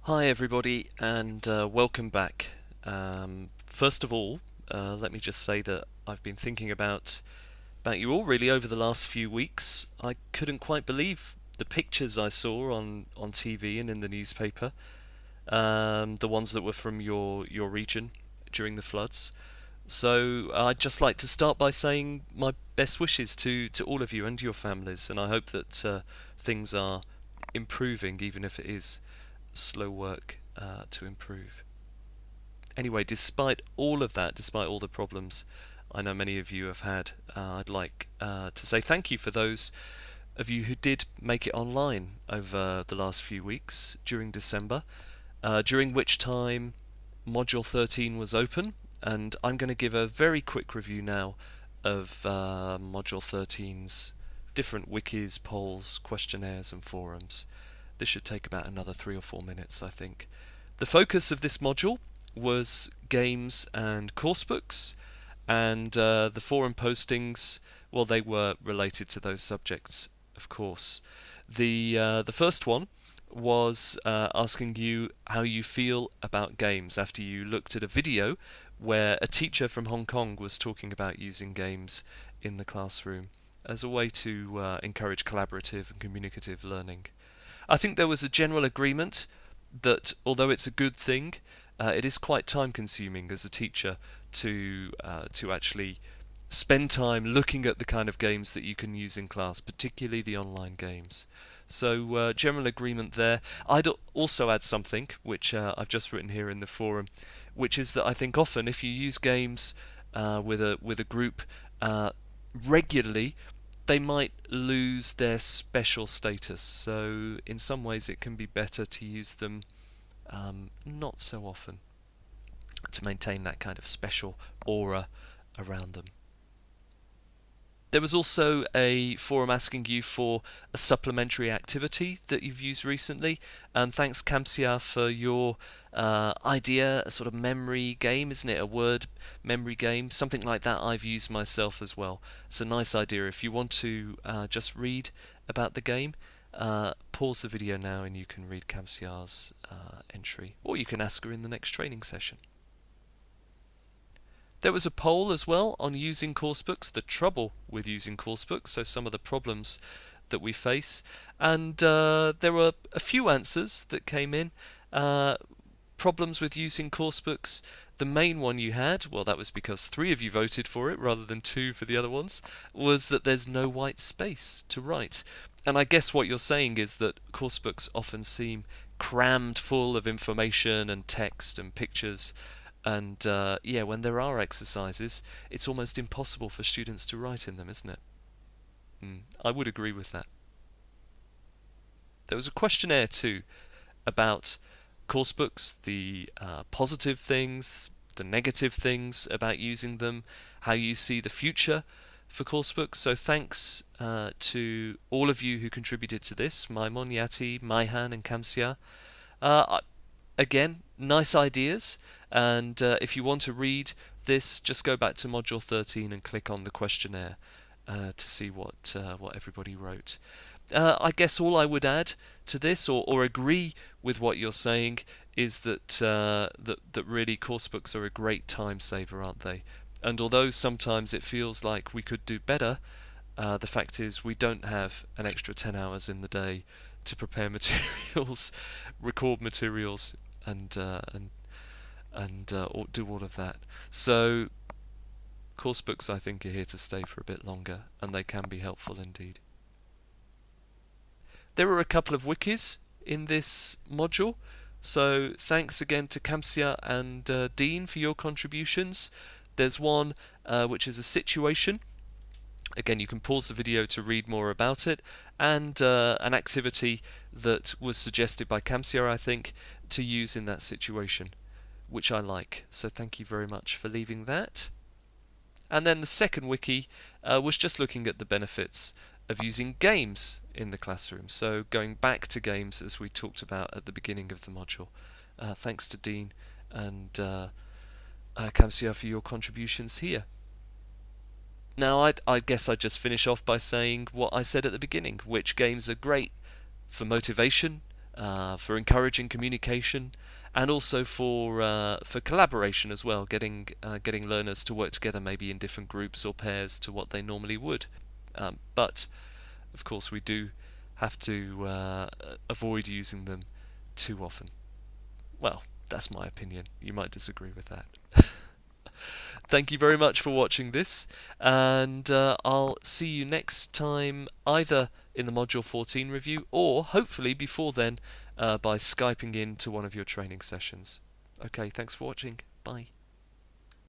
Hi everybody and welcome back. First of all, let me just say that I've been thinking about you all really over the last few weeks. I couldn't quite believe the pictures I saw on TV and in the newspaper, the ones that were from your region during the floods. So I'd just like to start by saying my best wishes to all of you and your families, and I hope that things are improving, even if it is slow work to improve. Anyway, despite all of that, despite all the problems I know many of you have had, I'd like to say thank you for those of you who did make it online over the last few weeks during December, during which time Module 13 was open, and I'm going to give a very quick review now of Module 13's different wikis, polls, questionnaires, and forums. This should take about another 3 or 4 minutes, I think. The focus of this module was games and coursebooks, and the forum postings, well, they were related to those subjects, of course. The first one was asking you how you feel about games after you looked at a video where a teacher from Hong Kong was talking about using games in the classroom as a way to encourage collaborative and communicative learning. I think there was a general agreement that although it's a good thing, it is quite time consuming as a teacher to actually spend time looking at the kind of games that you can use in class, particularly the online games. So general agreement there. I'd also add something which I've just written here in the forum, which is that I think often if you use games with a group regularly, they might lose their special status. So in some ways, it can be better to use them not so often to maintain that kind of special aura around them. There was also a forum asking you for a supplementary activity that you've used recently, and thanks Kamsia for your idea, a sort of memory game, isn't it? A word memory game, something like that I've used myself as well. It's a nice idea. If you want to just read about the game, pause the video now and you can read Kamsia's entry, or you can ask her in the next training session. There was a poll as well on using coursebooks, the trouble with using coursebooks, so some of the problems that we face, and there were a few answers that came in. Problems with using coursebooks. The main one you had, well, that was because 3 of you voted for it rather than 2 for the other ones, was that there's no white space to write. And I guess what you're saying is that coursebooks often seem crammed full of information and text and pictures, and yeah, when there are exercises, it's almost impossible for students to write in them, isn't it? I would agree with that. There was a questionnaire too about coursebooks, the positive things, the negative things about using them, how you see the future for coursebooks. So thanks to all of you who contributed to this, Maimon, Yati, Maihan and Kamsia. Again, nice ideas, and if you want to read this, just go back to Module 13 and click on the questionnaire to see what everybody wrote. I guess all I would add to this, or agree with what you're saying, is that really coursebooks are a great time saver, aren't they? And although sometimes it feels like we could do better, the fact is we don't have an extra 10 hours in the day to prepare materials, record materials, and do all of that. So coursebooks, I think, are here to stay for a bit longer, and they can be helpful indeed. There are a couple of wikis in this module, so thanks again to Kamsia and Dean for your contributions. There's one which is a situation. Again, you can pause the video to read more about it, and an activity that was suggested by Kamsia, I think, to use in that situation, which I like. So thank you very much for leaving that. And then the second wiki was just looking at the benefits of using games in the classroom. So going back to games as we talked about at the beginning of the module. Thanks to Dean and Kamsia for your contributions here. Now, I guess I'd just finish off by saying what I said at the beginning, which games are great for motivation for encouraging communication, and also for collaboration as well, getting learners to work together maybe in different groups or pairs to what they normally would. But of course, we do have to avoid using them too often. Well, that's my opinion. You might disagree with that. Thank you very much for watching this, and I'll see you next time, either in the Module 14 review or hopefully before then by Skyping in to one of your training sessions. Okay, thanks for watching. Bye.